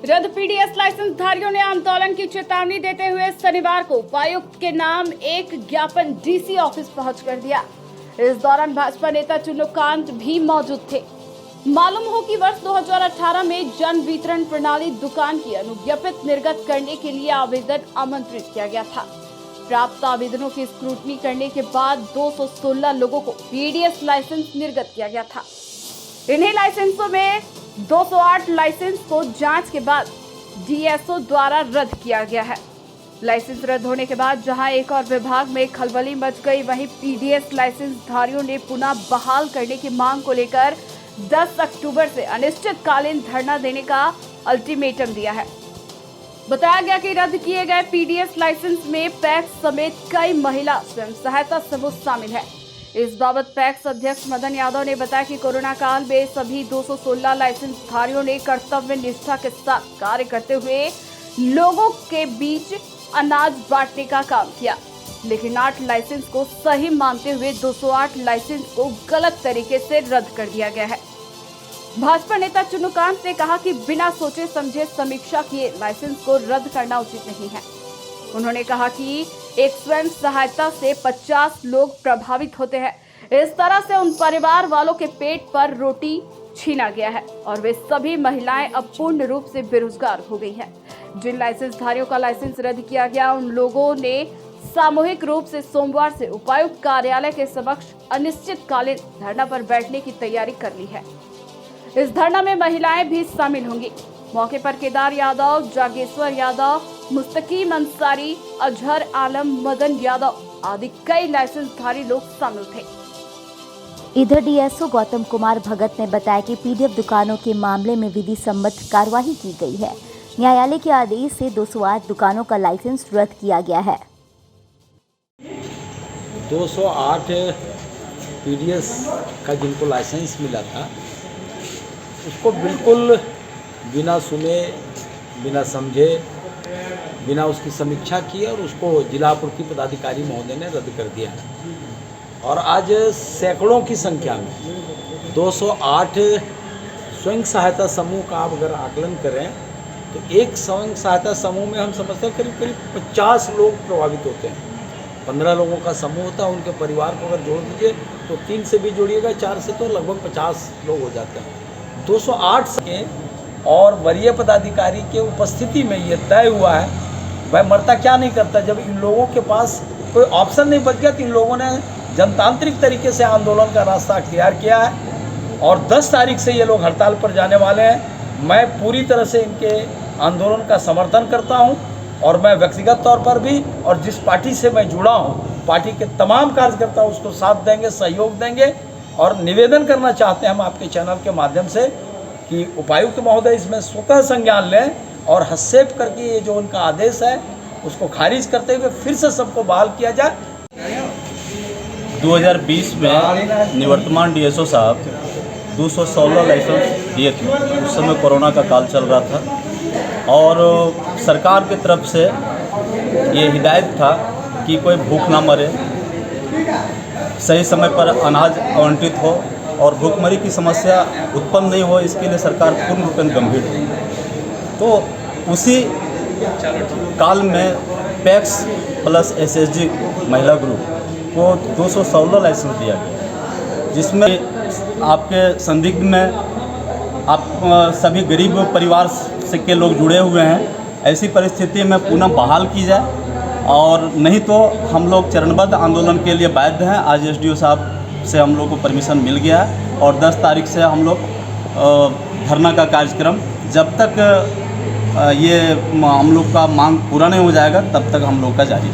रद्द PDS licence धारियों ने आंदोलन की चेतावनी देते हुए शनिवार को उपायुक्त के नाम एक ज्ञापन डीसी ऑफिस पहुंच कर दिया। इस दौरान भाजपा नेता चुन्नूकांत भी मौजूद थे। मालूम हो कि वर्ष 2018 में जन वितरण प्रणाली दुकान की अनुज्ञापित निर्गत करने के लिए आवेदन आमंत्रित किया गया था। प्राप्त आवेदनों की स्क्रूटनी करने के बाद 216 लोगों को पीडीएस लाइसेंस निर्गत किया गया था। इन्हीं लाइसेंसों में 208 लाइसेंस को जांच के बाद डीएसओ द्वारा रद्द किया गया है। लाइसेंस रद्द होने के बाद जहां एक और विभाग में खलबली मच गई, वहीं पीडीएस लाइसेंस धारियों ने पुनः बहाल करने की मांग को लेकर 10 अक्टूबर से अनिश्चितकालीन धरना देने का अल्टीमेटम दिया है। बताया गया कि रद्द किए गए पीडीएस लाइसेंस में पैक्स समेत कई महिला स्वयं सहायता समूह शामिल है। इस बाबत पैक्स अध्यक्ष मदन यादव ने बताया कि कोरोना काल में सभी 216 लाइसेंस धारियों ने कर्तव्य निष्ठा के साथ कार्य करते हुए लोगों के बीच अनाज बांटने का काम किया, लेकिन 8 लाइसेंस को सही मानते हुए 208 लाइसेंस को गलत तरीके से रद्द कर दिया गया है। भाजपा नेता चुन्नूकांत ने कहा कि बिना सोचे समझे समीक्षा किए लाइसेंस को रद्द करना उचित नहीं है। उन्होंने कहा कि एक स्वयं सहायता से 50 लोग प्रभावित होते हैं। इस तरह से उन परिवार वालों के पेट पर रोटी छीना गया है और वे सभी महिलाएं अब पूर्ण रूप से बेरोजगार हो गई हैं। जिन लाइसेंस धारियों का लाइसेंस रद्द किया गया, उन लोगों ने सामूहिक रूप से सोमवार से उपायुक्त कार्यालय के समक्ष अनिश्चितकालीन धरना पर बैठने की तैयारी कर ली है। इस धरना में महिलाएं भी शामिल होंगी। मौके पर केदार यादव, जागेश्वर यादव, मुस्तकीम अंसारी, अजहर आलम, मदन यादव आदि कई लाइसेंसधारी लोग शामिल थे। इधर डीएसओ गौतम कुमार भगत ने बताया कि पीडीएस दुकानों के मामले में विधि सम्मत कार्यवाही की गई है। न्यायालय के आदेश से 208 दुकानों का लाइसेंस रद्द किया गया है। 208 पीडीएस का जिनको लाइसेंस मिला था, उसको बिल्कुल बिना सुने, बिना समझे, बिना उसकी समीक्षा किए और उसको जिला आपूर्ति पदाधिकारी महोदय ने रद्द कर दिया है। और आज सैकड़ों की संख्या में 208 स्वयं सहायता समूह का आप अगर आकलन करें तो एक स्वयं सहायता समूह में हम समझते हैं करीब 50 लोग प्रभावित होते हैं। 15 लोगों का समूह होता है, उनके परिवार को अगर जोड़ दीजिए तो 3 से भी जोड़िएगा, 4 से तो लगभग 50 लोग हो जाते हैं। 208 के और वरीय पदाधिकारी के उपस्थिति में ये तय हुआ है। वह मरता क्या नहीं करता, जब इन लोगों के पास कोई ऑप्शन नहीं बच गया तो इन लोगों ने जनतांत्रिक तरीके से आंदोलन का रास्ता अख्तियार किया है और 10 तारीख से ये लोग हड़ताल पर जाने वाले हैं। मैं पूरी तरह से इनके आंदोलन का समर्थन करता हूं और मैं व्यक्तिगत तौर पर भी और जिस पार्टी से मैं जुड़ा हूं, पार्टी के तमाम कार्यकर्ता उसको साथ देंगे, सहयोग देंगे। और निवेदन करना चाहते हैं हम आपके चैनल के माध्यम से कि उपायुक्त महोदय इसमें स्वतः संज्ञान लें और हस्तक्षेप करके ये जो उनका आदेश है उसको खारिज करते हुए फिर से सबको बहाल किया जाए। 2020 में निवर्तमान डीएसओ साहब 216 लाइसेंस दिए थे। उस समय कोरोना का काल चल रहा था और सरकार की तरफ से ये हिदायत था कि कोई भूख ना मरे, सही समय पर अनाज आवंटित हो और भूखमरी की समस्या उत्पन्न नहीं हो, इसके लिए सरकार पूर्ण रूप से गंभीर थी। तो उसी काल में पैक्स प्लस एसएसजी महिला ग्रुप को 216 लाइसेंस दिया गया, जिसमें आपके संदिग्ध में आप सभी गरीब परिवार से के लोग जुड़े हुए हैं। ऐसी परिस्थिति में पुनः बहाल की जाए और नहीं तो हम लोग चरणबद्ध आंदोलन के लिए बाध्य हैं। आज एसडीओ साहब से हम लोग को परमिशन मिल गया है और 10 तारीख से हम लोग धरना का कार्यक्रम, जब तक ये हम लोग का मांग पूरा नहीं हो जाएगा तब तक हम लोग का जारी।